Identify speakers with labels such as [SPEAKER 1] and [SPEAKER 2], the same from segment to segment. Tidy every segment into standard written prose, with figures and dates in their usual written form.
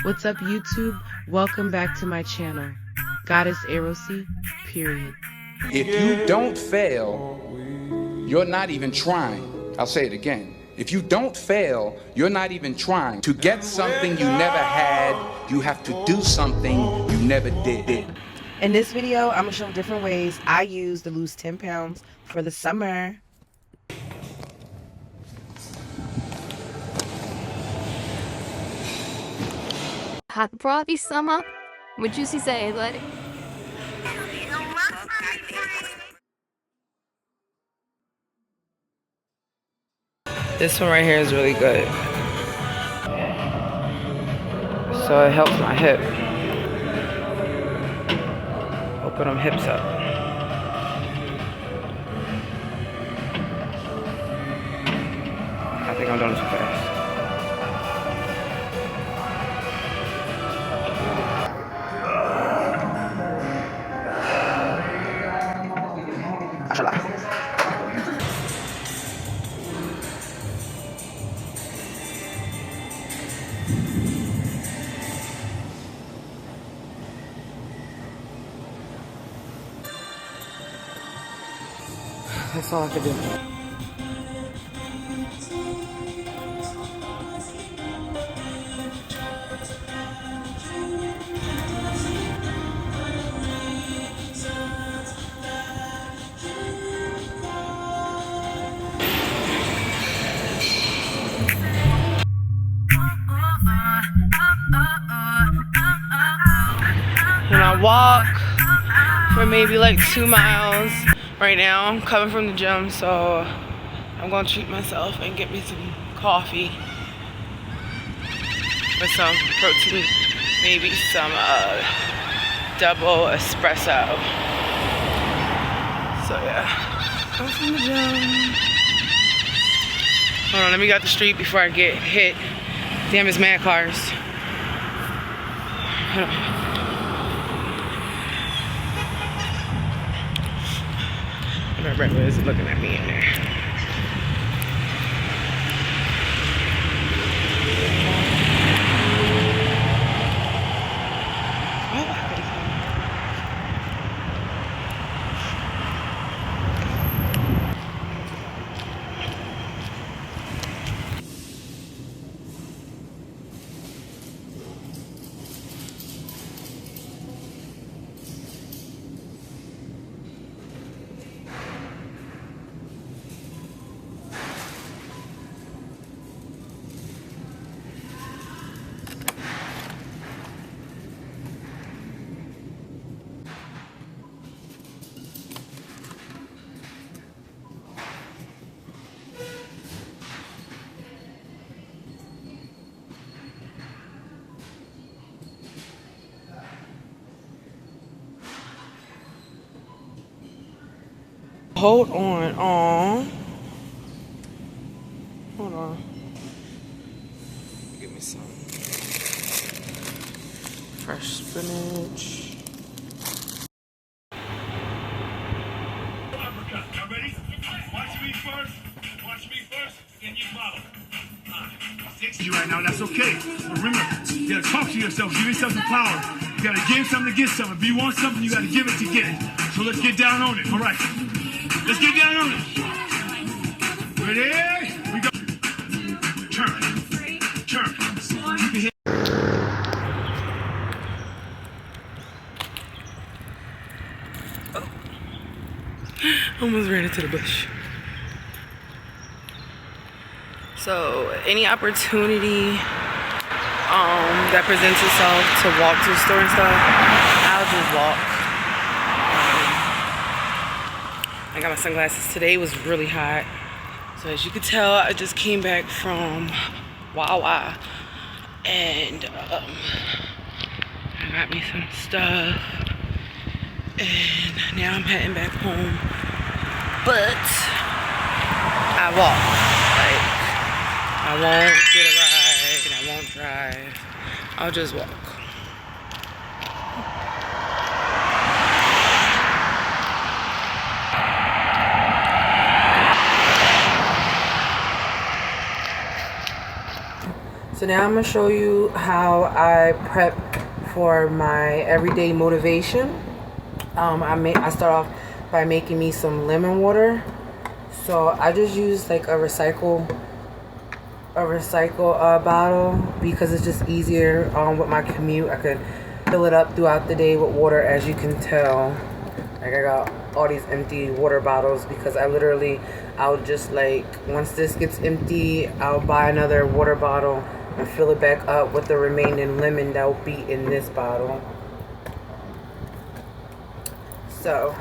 [SPEAKER 1] What's up, YouTube? Welcome back to my channel, Goddess AROSE'C, period.
[SPEAKER 2] If you don't fail, you're not even trying. I'll say it again. If you don't fail, you're not even trying. To get something you never had, you have to do something you never did.
[SPEAKER 1] In this video, I'm gonna show different ways I use to lose 10 pounds for the summer.
[SPEAKER 3] Happy summer. Would you say that?
[SPEAKER 1] This one right here is really good. So it helps my hip. Open them hips up. I think I'm doing too fast. That's all I could do. When I walk for maybe like 2 miles, right now I'm coming from the gym, so I'm gonna treat myself and get me some coffee with some protein, maybe some double espresso. So yeah, come from the gym. Hold on, let me get out the street before I get hit. Damn, it's mad cars. Hold on. My brother is looking at me in there. Hold on. Hold on. Give me some fresh spinach.
[SPEAKER 4] Y'all ready? Watch me first. Watch me first, and you follow. You right now, that's okay. But remember, you gotta talk to yourself, give yourself some power. You gotta give something to get something. If you want something, you gotta give it to get it. So let's get down on it. All right. Let's get down on it. Ready? We go. Turn. Turn. Keep your head.
[SPEAKER 1] Oh. Almost ran into the bush. So any opportunity that presents itself to walk to the store and stuff, I'll just walk. I got my sunglasses. Today was really hot. So as you can tell, I just came back from Wawa. And I got me some stuff. And now I'm heading back home. But I walk. Like, I won't get a ride. I won't drive. I'll just walk. So now I'm gonna show you how I prep for my everyday motivation. I start off by making me some lemon water. So I just use like a recycle bottle because it's just easier with my commute. I could fill it up throughout the day with water, as you can tell. Like I got all these empty water bottles because I'll just like, once this gets empty, I'll buy another water bottle and fill it back up with the remaining lemon that will be in this bottle. So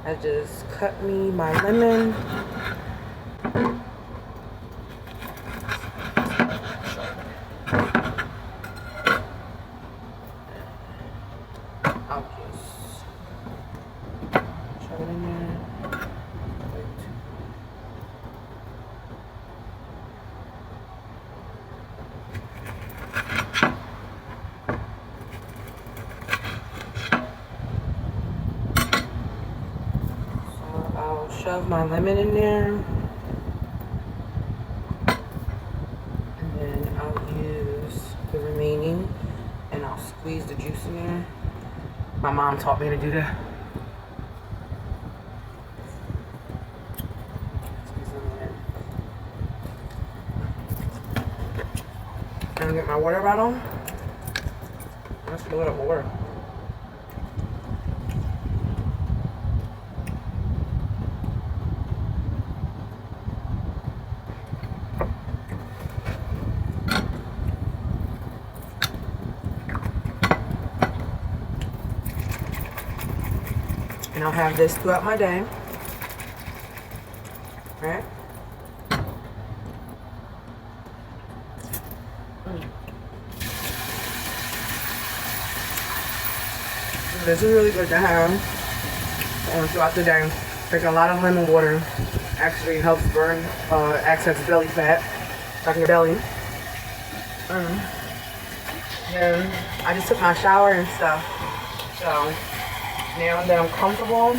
[SPEAKER 1] I just cut me my lemon. I'll just shove it in there. I'll shove my lemon in there, and then I'll use the remaining, and I'll squeeze the juice in there. My mom taught me to do that. Squeeze it in there. And I'll get my water bottle. Let's fill it up with water. And I'll have this throughout my day. Right? This is really good to have throughout the day. Drinking a lot of lemon water actually helps burn excess belly fat, stuck in your belly. Then I just took my shower and stuff. So now that I'm comfortable,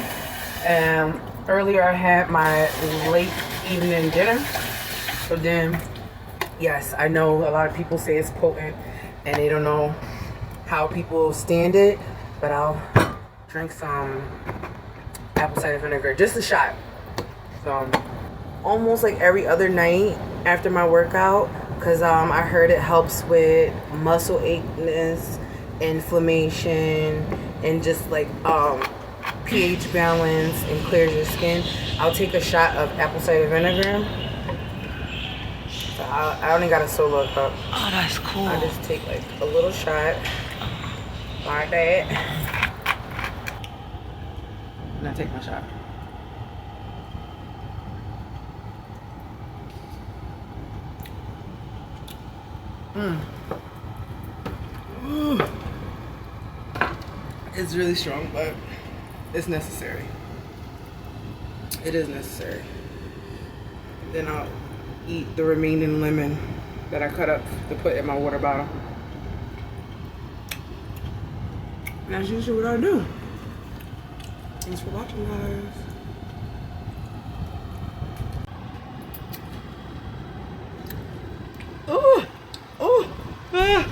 [SPEAKER 1] and earlier I had my late evening dinner. So then, yes, I know a lot of people say it's potent and they don't know how people stand it, but I'll drink some apple cider vinegar, just a shot. So almost like every other night after my workout, because I heard it helps with muscle acheness, inflammation, and just like pH balance, and clears your skin. I'll take a shot of apple cider vinegar. So I only got a solo cup.
[SPEAKER 5] Oh, that's cool.
[SPEAKER 1] I just take like a little shot like that, and I take my shot. It's really strong, but it's necessary. It is necessary. Then I'll eat the remaining lemon that I cut up to put in my water bottle. And that's usually what I do. Thanks for watching, guys. Oh, oh, ah.